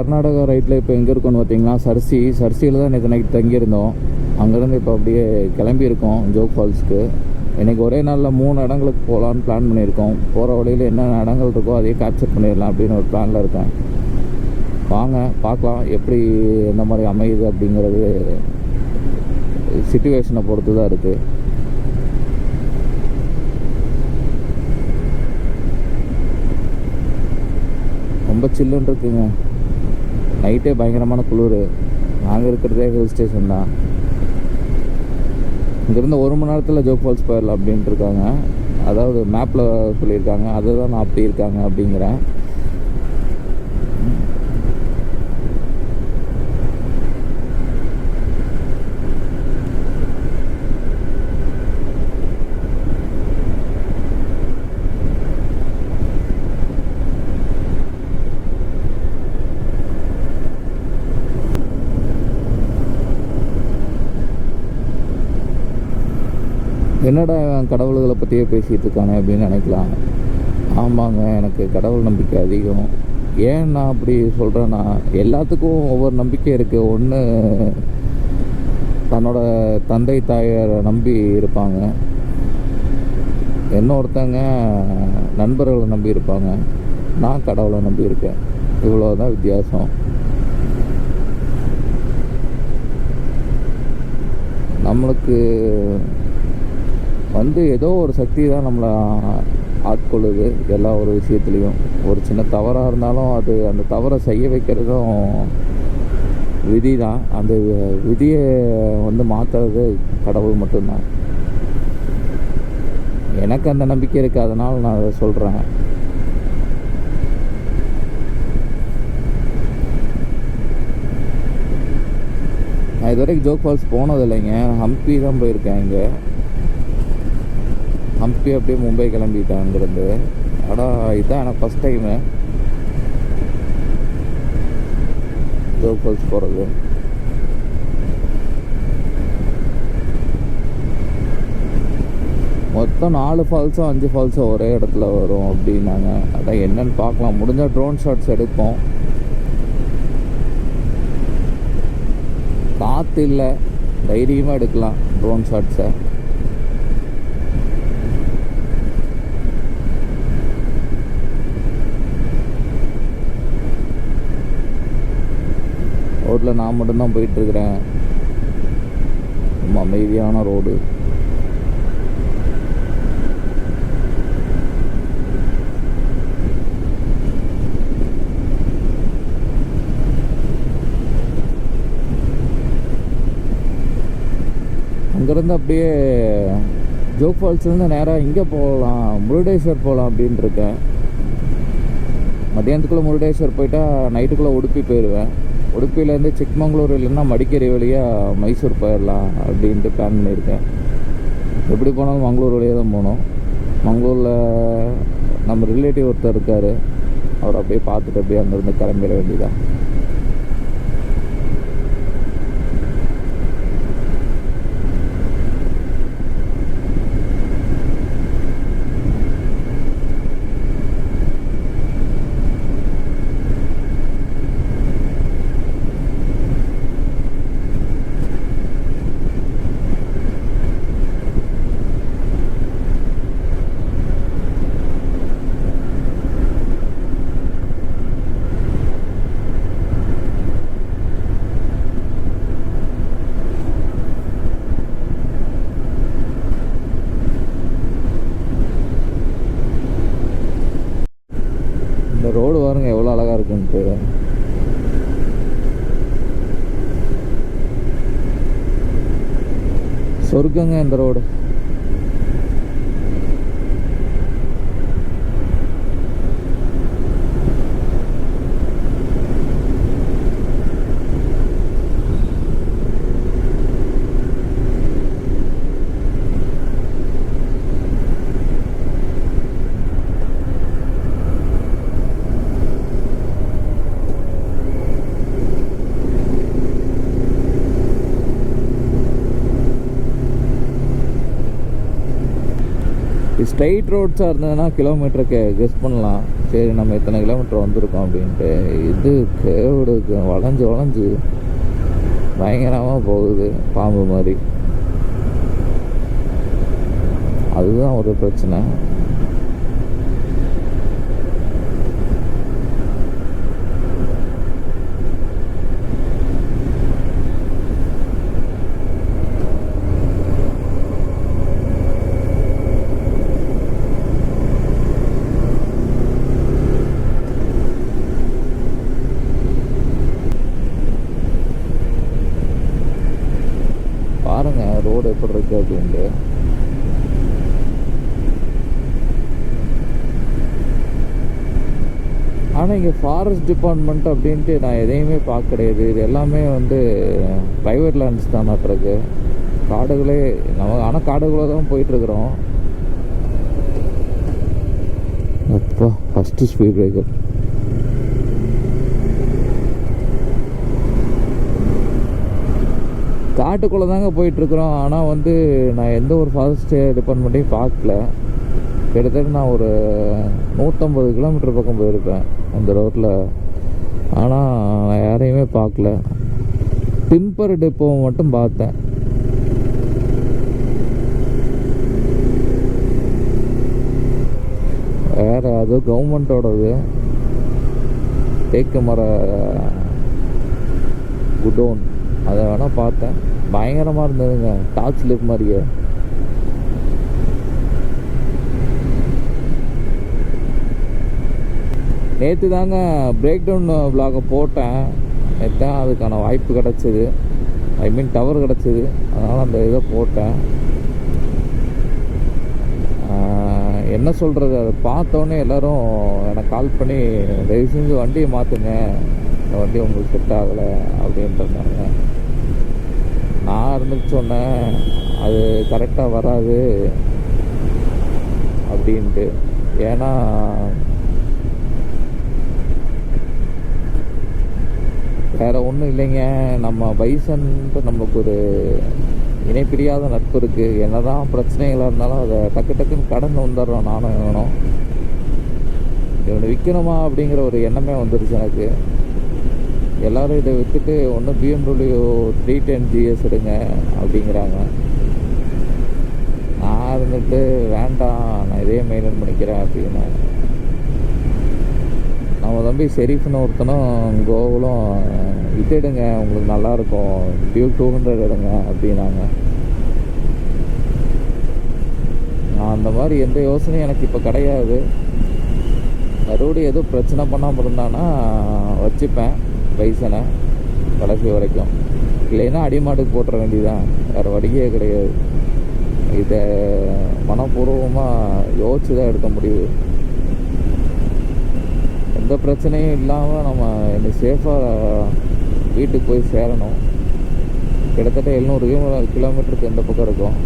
கர்நாடகா ரைட்டில் இப்போ எங்கே இருக்கோன்னு பார்த்தீங்கன்னா சர்சியில் தான் நேற்று நைட் தங்கியிருந்தோம். அங்கேருந்து இப்போ அப்படியே கிளம்பியிருக்கோம் ஜோக் ஃபால்ஸ்க்கு. இன்றைக்கி ஒரே நாளில் 3 இடங்களுக்கு போகலான்னு பிளான் பண்ணியிருக்கோம். போகிற வழியில் என்னென்ன இடங்கள் இருக்கோ அதையே கேப்சர் பண்ணிடலாம் அப்படின்னு ஒரு பிளானில் இருக்கேன். வாங்க பார்க்கலாம் எப்படி எந்த மாதிரி அமையுது அப்படிங்கிறது சிச்சுவேஷனை பொறுத்து தான் இருக்குது. ரொம்ப சில்லுன்னு இருக்குங்க. நைட்டே பயங்கரமான குளிர். நாங்கள் இருக்கிறதே ஹில் ஸ்டேஷன் தான். இங்கேருந்து 1 மணி நேரத்தில் ஜோக் ஃபால்ஸ் போயிடலாம் அப்படின்ட்டு இருக்காங்க. அதாவது மேப்பில் சொல்லியிருக்காங்க. அதுதான் நான் அப்படி இருக்காங்க அப்படிங்கிறேன். என்னடா கடவுள்களை பற்றியே பேசிகிட்டு இருக்கானே அப்படின்னு நினைக்கலாம். ஆமாங்க, எனக்கு கடவுள் நம்பிக்கை அதிகம். ஏன் நான் அப்படி சொல்கிறேன்னா, எல்லாத்துக்கும் ஒவ்வொரு நம்பிக்கை இருக்குது. ஒன்று தன்னோட தந்தை தாயாரை நம்பி இருப்பாங்க, இன்னொருத்தங்க நண்பர்களை நம்பி இருப்பாங்க, நான் கடவுளை நம்பி இருக்கேன். இவ்வளோதான் வித்தியாசம். நம்மளுக்கு ஏதோ ஒரு சக்தி தான் நம்மளை ஆட்கொள்ளுது எல்லா ஒரு விஷயத்துலேயும். ஒரு சின்ன தவறாக இருந்தாலும் அந்த தவறை செய்ய வைக்கிறதும் விதி தான். அந்த விதியை மாற்றுறது கடவுள் மட்டும்தான். எனக்கு அந்த நம்பிக்கை இருக்குது, அதனால் நான் அதை சொல்கிறேன். நான் இது வரைக்கும் ஜோக் ஃபால்ஸ் போனது இல்லைங்க. ஹம்பி தான் போயிருக்கேன். இங்கே ஹம்பி அப்படியே மும்பை கிளம்பிட்டேன் அங்கேருந்து. ஆனால் இதுதான் எனக்கு ஃபஸ்ட் டைமு ஜோக் ஃபால்ஸ் போகிறது. மொத்தம் 4 ஃபால்ஸோ 5 ஃபால்ஸோ ஒரே இடத்துல வரும் அப்படின்னாங்க. அதான் என்னென்னு பார்க்கலாம். முடிஞ்சால் ட்ரோன் ஷாட்ஸ் எடுப்போம். காற்று இல்லை, தைரியமாக எடுக்கலாம் ட்ரோன் ஷாட்ஸை. ரோட்டில் நான் மட்டும்தான் போயிட்டுருக்கிறேன். ரொம்ப அமைதியான ரோடு. அங்கேருந்து அப்படியே ஜோக் ஃபால்ஸ்லேருந்து நேராக இங்கே போகலாம், முருடேஸ்வர் போகலாம் அப்படின்ட்டு இருக்கேன். மத்தியானத்துக்குள்ளே முருடேஸ்வர் போயிட்டா நைட்டுக்குள்ளே உடுப்பி போயிடுவேன். உடுப்பிலேருந்து சிக்மங்களூர் இல்லைன்னா மடிக்கேரி வழியாக மைசூர் போயிடலாம் அப்படின்ட்டு பிளான் பண்ணியிருக்கேன். எப்படி போனாலும் மங்களூர் வழியாக தான் போகணும். மங்களூரில் நம்ம ரிலேட்டிவ் ஒருத்தர் இருக்கார். அவர் அப்படியே பார்த்துட்டு அப்படியே அங்கேருந்து கிளம்பிட வேண்டியதான். ரோடு பாருங்க எவ்வளோ அழகாக இருக்குன்ட்டு. சொர்க்கங்க இந்த ரோடு. ஸ்ட்ரைட் ரோட்ஸாக இருந்ததுன்னா கிலோமீட்டருக்கு கெஸ் பண்ணலாம், சரி நம்ம எத்தனை கிலோமீட்டர் வந்திருக்கோம் அப்படின்ட்டு. இது கேவுடுக்கு வளைஞ்சு வளைஞ்சு பயங்கரமாக போகுது, பாம்பு மாதிரி. அதுதான் ஒரு பிரச்சனை. பாருங்க ரோடு எப்படி இருக்கு அப்படின்ட்டு. ஆனால் இங்கே ஃபாரஸ்ட் டிபார்ட்மெண்ட் அப்படின்ட்டு நான் எதையுமே பார்க்க கிடையாது. இது எல்லாமே வந்து ப்ரைவேட் லேண்ட்ஸ் தான் இருக்கு, காடுகளே நம்ம. ஆனால் காடுகளே தான் போயிட்டுருக்குறோம். அப்பா ஃபஸ்ட்டு ஸ்பீட் பிரேக்கர். காட்டுக்குள்ளே தாங்க போயிட்டுருக்குறோம். ஆனால் வந்து நான் எந்த ஒரு ஃபாரஸ்ட் டிபார்ட்மெண்ட்டையும் பார்க்கல. கிட்டத்தட்ட நான் ஒரு 150 கிலோமீட்டர் பக்கம் போயிருப்பேன் அந்த ரோட்டில். ஆனால் நான் யாரையுமே பார்க்கல. டிம்பர் டெப்போ மட்டும் பார்த்தேன். வேறு அது கவர்மெண்ட்டோடது தேக்கு மர குடோன், அதை வேணால் பார்த்தேன். பயங்கரமாக இருந்ததுங்க, டார்ச் லைட் மாதிரியே. நேற்று தாங்க பிரேக் டவுன் விலாகை போட்டேன். நேற்று தான் அதுக்கான வாய்ப்பு கிடச்சிது, ஐ மீன் டவர் கிடச்சிது. அதனால் அந்த இதை போட்டேன். என்ன சொல்கிறது, அதை பார்த்தோன்னே எல்லோரும் எனக்கு கால் பண்ணி தயவு செஞ்சு வண்டியை மாற்றுங்க, இந்த வண்டி உங்களுக்கு செட் ஆகலை அப்படின்ட்டுருந்தாங்க. நான் இருந்துட்டு சொன்னேன் அது கரெக்டாக வராது அப்படின்ட்டு. ஏன்னா வேறு ஒன்றும் இல்லைங்க, நம்ம பைசன்ட்டு நம்மளுக்கு ஒரு இணைப்பிரியாத நட்பு இருக்குது. என்ன தான் பிரச்சனைகளாக இருந்தாலும் அதை டக்கு டக்குன்னு கடந்து வந்துடுறோம். நானும் வேணும் இவனை விற்கணுமா அப்படிங்கிற ஒரு எண்ணமே வந்துருச்சு எனக்கு. எல்லோரும் இதை விற்றுட்டு ஒன்று BMW 310 GS எடுங்க அப்படிங்கிறாங்க. நான் இருந்துட்டு வேண்டாம், நான் இதே மெயின்டைன் பண்ணிக்கிறேன் அப்படின்னு. நம்ம தம்பி ஷெரீஃப்னு ஒருத்தனும் கோகுலும் இது எடுங்க உங்களுக்கு நல்லாயிருக்கும், டியூக் 200 எடுங்க அப்படின்னாங்க. நான் அந்த மாதிரி எந்த யோசனையும் எனக்கு இப்போ கிடையாது. மறுபடியும் எதுவும் பிரச்சனை பண்ணாமல் இருந்தானா வச்சுப்பேன் பைசனை கடைசி வரைக்கும். இல்லைன்னா அடிமாட்டுக்கு போட்டுற வேண்டியதான், வேறு வழியே கிடையாது. இதை மனப்பூர்வமாக யோசிச்சு தான் எடுக்க முடியுது. எந்த பிரச்சனையும் இல்லாமல் நம்ம என்ன சேஃபாக வீட்டுக்கு போய் சேரணும். கிட்டத்தட்ட 700 கிலோமீட்டருக்கு எந்த பக்கம் இருக்கும்.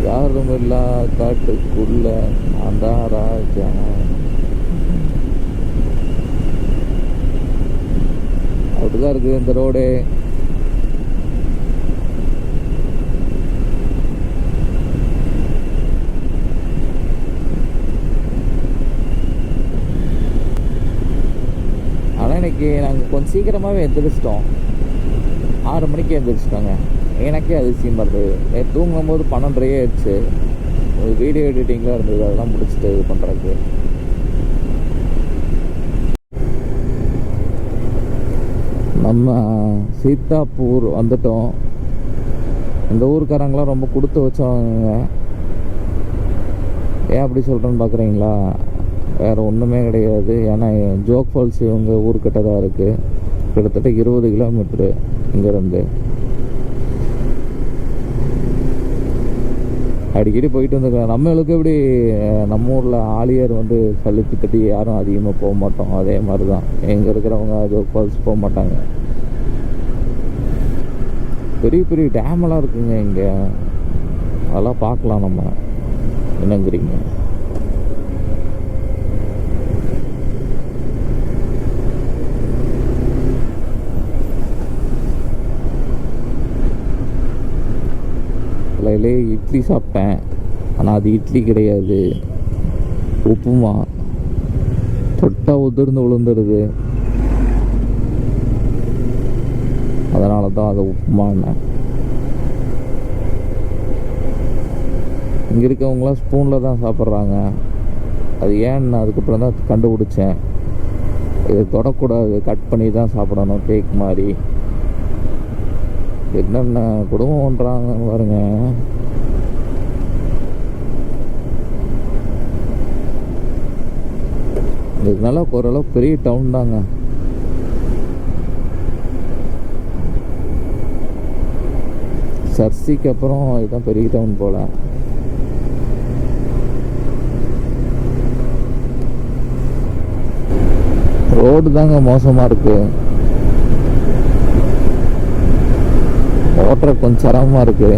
யாரும் இல்லா காட்டுக்குள்ள நான் தான் ராஜா. அப்படிதான் இருக்குது இந்த ரோடு. ஆனால் இன்னைக்கு நாங்கள் கொஞ்சம் சீக்கிரமாகவே எந்திரிச்சிட்டோம். 6 மணிக்கு எந்திரிச்சிட்டோங்க. எனக்கே அதிசயம் வருது. தூங்கும் போது 12:30 ஆயிடுச்சு. ஒரு வீடியோ எடிட்டிங்லாம் இருந்தது, அதெல்லாம் முடிச்சுட்டு இது பண்ணுறதுக்கு. நம்ம சீத்தாப்பூர் வந்துட்டோம். இந்த ஊருக்காரங்களாம் ரொம்ப கொடுத்து வச்சவங்க. ஏன் அப்படி சொல்கிறேன்னு பார்க்குறீங்களா? வேறு ஒன்றுமே கிடையாது. ஏன்னா ஜோக் ஃபால்ஸ் இவங்க ஊர்கிட்ட தான் இருக்குது. கிட்டத்தட்ட 20 கிலோமீட்ரு இங்கேருந்து. அடிக்கடி போயிட்டு வந்துருக்கேன். நம்மளுக்கு எப்படி நம்ம ஊரில் ஆலியர் வந்து சலுப்பி தட்டி யாரும் அதிகமாக போக மாட்டோம். அதே மாதிரி தான் எங்கே இருக்கிறவங்க ஜோக் ஃபால்ஸ் போக மாட்டாங்க. பெரிய பெரிய டேமெல்லாம் இருக்குங்க இங்கே, அதெல்லாம் பார்க்கலாம். நம்ம என்னங்கிறீங்க? காலையிலே இட்லி சாப்பிட்டேன். ஆனால் அது இட்லி கிடையாது, உப்புமா. தொட்டா உதிர்ந்து விழுந்துடுது, அதனால தான் அது உப்புமானேன். இங்கே இருக்கவங்களாம் ஸ்பூனில் தான் சாப்பிட்றாங்க. அது ஏன்னு அதுக்கப்புறம் தான் கண்டுபிடிச்சேன். இது தொடக்கூடாது, கட் பண்ணி தான் சாப்பிடணும், கேக் மாதிரி. என்னென்ன குடும்பம் பண்ணுறாங்க பாருங்க. இதனால ஓரளவு பெரிய டவுன் தாங்க. சர்சிக்கு அப்புறம் இதுதான் பெரிய டவுன் போல. ரோடு தாங்க மோசமாக இருக்கு, ஓட்டுற கொஞ்சம் சிரமமாக இருக்கு.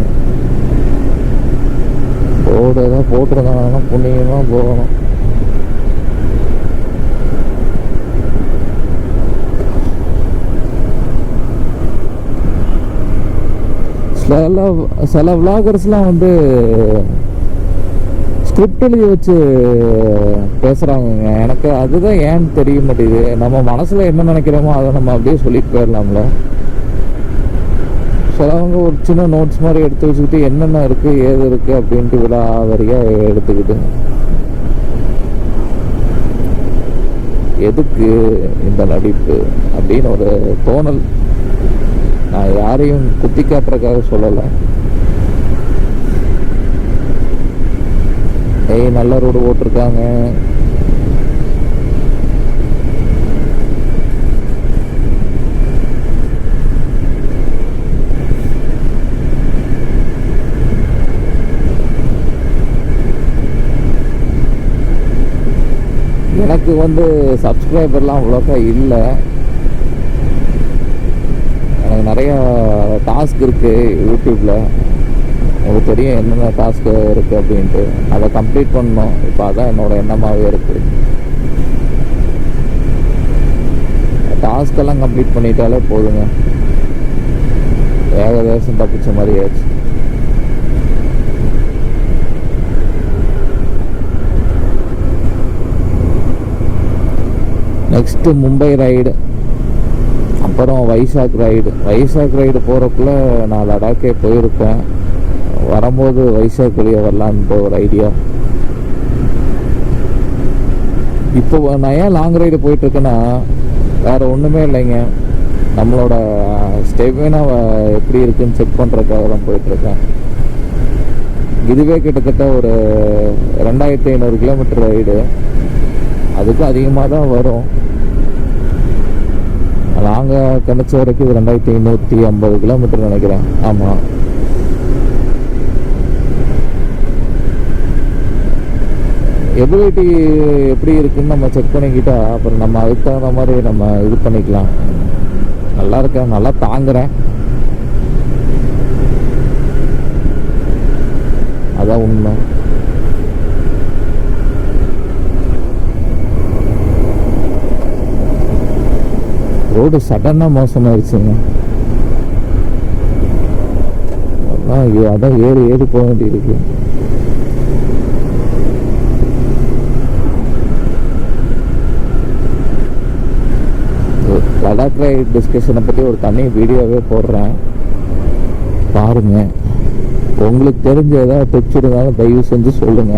ரோடு ஏதாவது போட்டிருந்தாங்கன்னா புண்ணியமாக போகணும். சில விளாகர்ஸ்லாம் வந்து ஸ்கிரிப்ட் எழுதி வச்சு பேசுகிறாங்க. எனக்கு அதுதான் ஏன்னு தெரிய மாட்டேங்குது. நம்ம மனசில் என்ன நினைக்கிறோமோ அதை நம்ம அப்படியே சொல்லிட்டு போயிடலாம்ல. சிலவங்க ஒரு சின்ன நோட்ஸ் மாதிரி எடுத்து வச்சுக்கிட்டு என்னென்ன இருக்குது ஏது இருக்குது அப்படின்ட்டு விடாவரியாக எடுத்துக்கிட்டு எதுக்கு இந்த நடிப்பு அப்படின்னு ஒரு தோணல். நான் யாரையும் குத்தி காட்டுறதுக்காக சொல்லலை. நல்ல ரோடு போட்டிருக்காங்க. எனக்கு வந்து சப்ஸ்கிரைபர்லாம் அவ்வளோக்கா இல்லை. எனக்கு நிறையா டாஸ்க் இருக்குது யூடியூப்பில். எனக்கு தெரியும் என்னென்ன டாஸ்க்கு இருக்குது அப்படின்ட்டு. அதை கம்ப்ளீட் பண்ணணும். இப்போ அதான் என்னோடய எண்ணமாகவே இருக்குது. டாஸ்கெல்லாம் கம்ப்ளீட் பண்ணிட்டாலே போதுங்க, ஏகதேசம் தப்பிச்ச மாதிரி ஆச்சு. நெக்ஸ்ட்டு மும்பை ரைடு, அப்புறம் வைசாக் ரைடு போகிறக்குள்ள நான் லடாக்கே போயிருப்பேன். வரும்போது வைசாக் வெளியே வரலான்ட்டு ஒரு ஐடியா. இப்போ நான் ஏன் லாங் ரைடு போயிட்டுருக்கேன்னா வேறு ஒன்றுமே இல்லைங்க, நம்மளோட ஸ்டெமினா எப்படி இருக்குன்னு செக் பண்ணுறதுக்காக தான் போயிட்டுருக்கேன். இதுவே கிட்டத்தட்ட ஒரு 2500 கிலோமீட்டர் ரைடு, அதுக்கும் அதிகமாக தான் வரும். நாங்கள் கணிச்ச வரைக்கும் இது 2550 கிலோமீட்டர் நினைக்கிறேன். ஆமாம், எபிலிட்டி எப்படி இருக்குன்னு நம்ம செக் பண்ணிக்கிட்டா அப்புறம் நம்ம அதுக்கு தகுந்த மாதிரி நம்ம இது பண்ணிக்கலாம். நல்லா இருக்கேன், நல்லா தாங்குறேன், அதான் உண்மை. ரோடு சடனாக மோசமாயிடுச்சுங்க. அதான் ஏறி போக வேண்டியிருக்கு. லடாக் ரைட் டிஸ்கஷனை பற்றி ஒரு தனி வீடியோவே போடுறேன், பாருங்க. உங்களுக்கு தெரிஞ்ச ஏதாவது டிப்ஸ் இருந்தாலும் தயவு செஞ்சு சொல்லுங்க.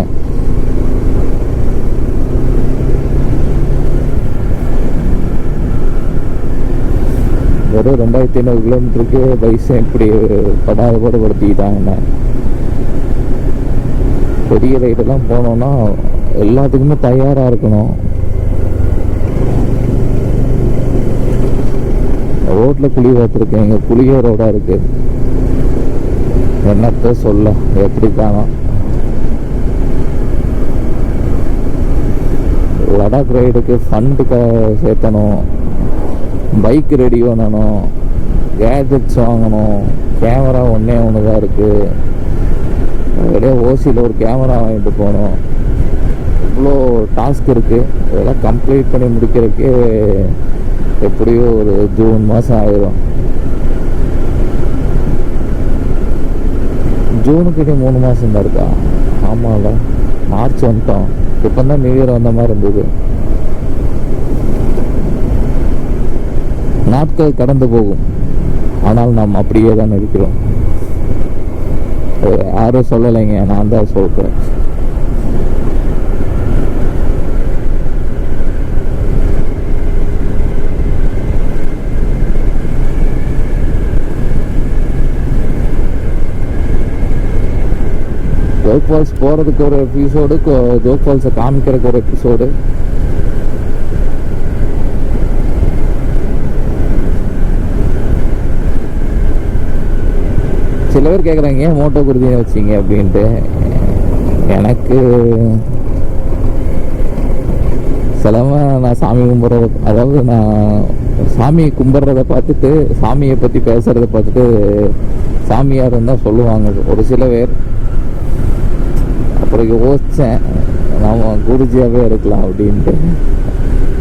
வெறும் 2500 கிலோமீட்டருக்கு பைசன் இப்படி படாதப்படுத்திட்டாங்க. பெரிய ரைடெல்லாம் போனோம்னா எல்லாத்துக்குமே தயாராக இருக்கணும். ரோட்டில் குழி பார்த்துருக்கேன், இங்கே குழிய ரோடாக இருக்குது. என்னத்த சொல்ல, எப்படி காணும். லடாக் ரைடுக்கு ஃபண்டு சேர்த்தணும், பைக் ரெடி பண்ணணும், கேஜெட்ஸ் வாங்கணும், கேமரா ஒன்றே தான் இருக்குது. அப்படியே ஓசியில் ஒரு கேமரா வாங்கிட்டு போகணும். இவ்வளோ டாஸ்க் இருக்குது. இதெல்லாம் கம்ப்ளீட் பண்ணி முடிக்கிறதுக்கே எப்படியோ ஒரு ஜூன் மாதம் ஆயிரும். ஜூனுக்கிட்டே 3 மாதம் தான் இருக்கா? ஆமாம்ல, மார்ச் வந்துட்டோம். இப்போ தான் நியூ இயர் வந்த மாதிரி இருந்தது. நாட்கள் கடந்து போகும், ஆனால் நாம் அப்படியே தான் இருக்கிறோம். யாரும் சொல்லலைங்க, நான் தான் சொல்கிறேன். ஜோக் ஃபால்ஸ் போகிறதுக்கு ஒரு எபிசோடு, ஜோக் ஃபால்ஸை காமிக்கிறதுக்கு ஒரு எபிசோடு. சில பேர் கேட்குறாங்க ஏன் மோட்டோ குருஜின்னு வச்சிங்க அப்படின்ட்டு. எனக்கு சிலவ நான் சாமி கும்பிட்றத, அதாவது நான் சாமியை கும்பிட்றத பார்த்துட்டு சாமியை பற்றி பேசுகிறத பார்த்துட்டு சாமியாருன்னு தான் சொல்லுவாங்க ஒரு சில பேர். அப்புறம் யோசித்தேன் நம்ம குருஜியாகவே இருக்கலாம் அப்படின்ட்டு.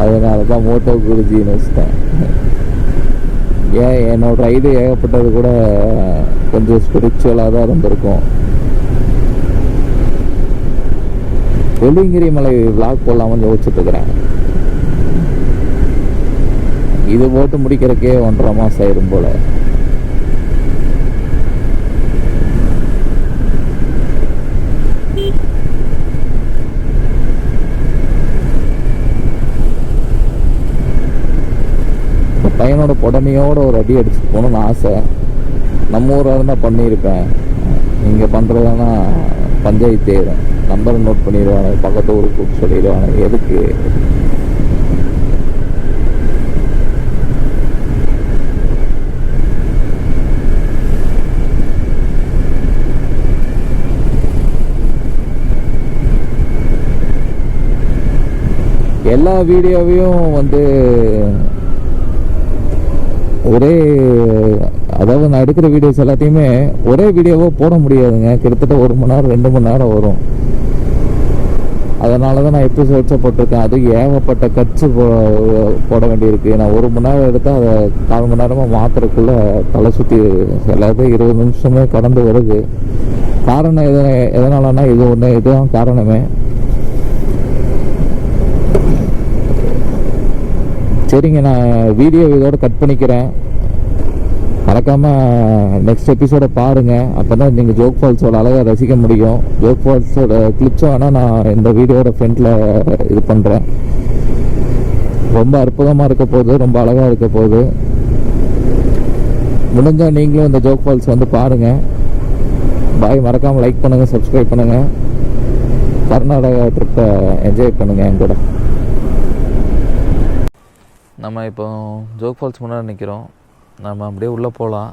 அதனால தான் மோட்டோ குருஜின்னு வச்சிட்டேன். ஏன் என்னோட ரைடு ஏகப்பட்டது கூட கொஞ்சம் ஸ்பிரிச்சுவலாக தான் இருந்திருக்கும். வெள்ளிங்கிரி மலை விளாக் போடலாம்னு யோசிச்சுட்டு இருக்கிறேன். இது போட்டு முடிக்கிறதுக்கே 1.5 மாதம் ஆயிரும் போல. பையனோட புடனையோட ஒரு அடி அடிச்சுட்டு போகணும்னு ஆசை. நம்ம ஊராக இருந்தால் பண்ணியிருப்பேன். இங்கே பண்ணுறதுனா பஞ்சாயத்து நம்பர் நோட் பண்ணிடுவாங்க, பக்கத்து ஊருக்கு கூப்பிட்டு சொல்லிடுவாங்க. எதுக்கு? எல்லா வீடியோவையும் வந்து ஒரே, அதாவது நான் எடுக்கிற வீடியோஸ் எல்லாத்தையுமே ஒரே வீடியோவாக போட முடியாதுங்க. கிட்டத்தட்ட 1 மணி நேரம் 2 மணி நேரம் வரும். அதனால தான் நான் எபிசோட்ஸை போட்டிருக்கேன். அது ஏகப்பட்ட கட்சி போட வேண்டியிருக்கு. நான் 1 மணி நேரம் எடுத்தால் அதை 4 மணி நேரமாக மாற்றுறதுக்குள்ளே தலை சுற்றி எல்லாத்தையும் 20 நிமிஷமே கடந்து வருது. காரணம் எதனாலன்னா இதுதான் காரணமே. சரிங்க, நான் வீடியோ இதோட கட் பண்ணிக்கிறேன். மறக்காமல் நெக்ஸ்ட் எபிசோடை பாருங்கள். அப்போ தான் நீங்கள் ஜோக் ஃபால்ஸோட அழகாக ரசிக்க முடியும். ஜோக் ஃபால்ஸோட கிளிப்ஸும் வேணால் நான் இந்த வீடியோட ஃப்ரண்ட்டில் இது பண்ணுறேன். ரொம்ப அற்புதமாக இருக்க போகுது, ரொம்ப அழகாக இருக்க போகுது. முடிஞ்சால் நீங்களும் இந்த ஜோக் ஃபால்ஸ் வந்து பாருங்கள். பாய். மறக்காமல் லைக் பண்ணுங்கள், சப்ஸ்கிரைப் பண்ணுங்கள். கர்நாடகா ட்ரிப்பை என்ஜாய் பண்ணுங்கள் என் கூட. நம்ம இப்போ ஜோக் ஃபால்ஸ் முன்னாடி நிற்கிறோம். நம்ம அப்படியே உள்ளே போகலாம்.